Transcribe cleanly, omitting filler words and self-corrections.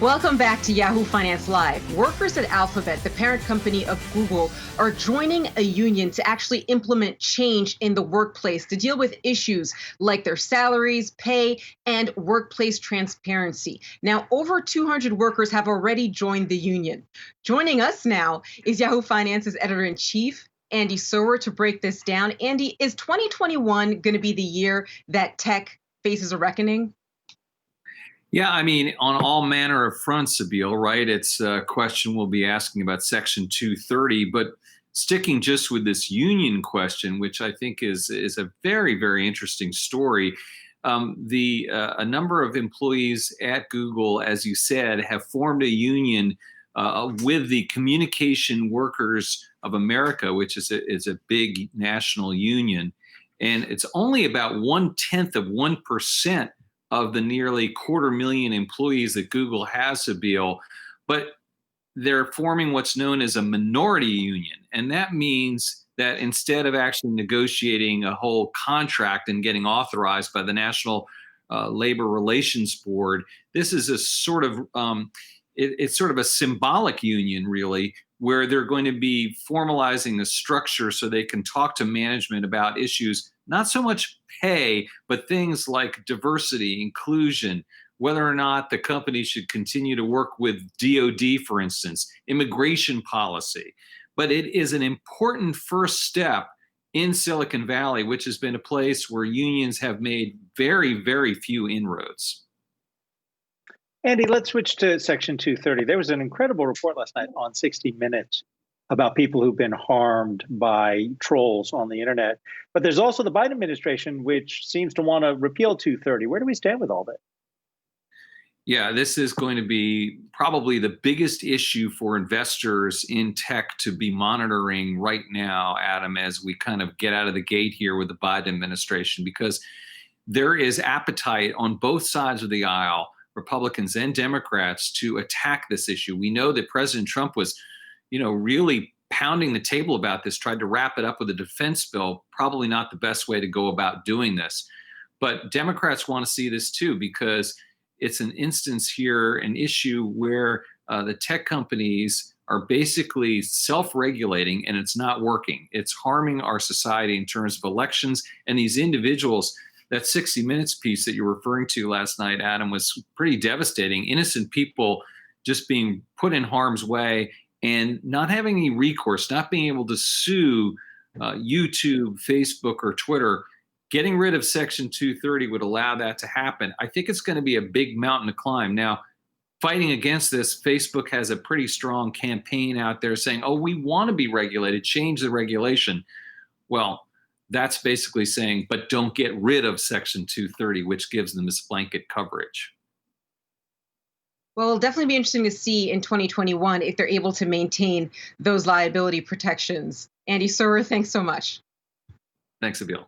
Welcome back to Yahoo Finance Live. Workers at Alphabet, the parent company of Google, are joining a union to actually implement change in the workplace to deal with issues like their salaries, pay, and workplace transparency. Now, over 200 workers have already joined the union. Joining us now is Yahoo Finance's Editor-in-Chief, Andy Sower, to break this down. Andy, is 2021 going to be the year that tech faces a reckoning? Yeah, I mean, on all manner of fronts, Sabeel, right? It's a question we'll be asking about Section 230, but sticking just with this union question, which I think is a very, very interesting story. A number of employees at Google, as you said, have formed a union with the Communication Workers of America, which is a big national union, and it's only about 0.1% of the nearly 250,000 employees that Google has, Sabeel, but they're forming what's known as a minority union. And that means that instead of actually negotiating a whole contract and getting authorized by the National Labor Relations Board, this is a sort of it's sort of a symbolic union, really, where they're going to be formalizing a structure so they can talk to management about issues, not so much pay, but things like diversity, inclusion, whether or not the company should continue to work with DOD, for instance, immigration policy. But it is an important first step in Silicon Valley, which has been a place where unions have made very, very few inroads. Andy, let's switch to Section 230. There was an incredible report last night on 60 Minutes about people who've been harmed by trolls on the internet. But there's also the Biden administration, which seems to want to repeal 230. Where do we stand with all that? Yeah, this is going to be probably the biggest issue for investors in tech to be monitoring right now, Adam, as we kind of get out of the gate here with the Biden administration, because there is appetite on both sides of the aisle, Republicans and Democrats, to attack this issue. We know that President Trump was, really pounding the table about this, tried to wrap it up with a defense bill. Probably not the best way to go about doing this. But Democrats want to see this too, because it's an instance here, an issue where the tech companies are basically self-regulating and it's not working. It's harming our society in terms of elections. And these individuals, that 60 Minutes piece that you're referring to last night, Adam, was pretty devastating. Innocent people just being put in harm's way and not having any recourse, not being able to sue YouTube, Facebook, or Twitter. Getting rid of Section 230 would allow that to happen. I think it's going to be a big mountain to climb. Now, fighting against this, Facebook has a pretty strong campaign out there saying, oh, we want to be regulated, change the regulation. Well, that's basically saying, but don't get rid of Section 230, which gives them this blanket coverage. Well, it'll definitely be interesting to see in 2021 if they're able to maintain those liability protections. Andy Sower, thanks so much. Thanks, Abil.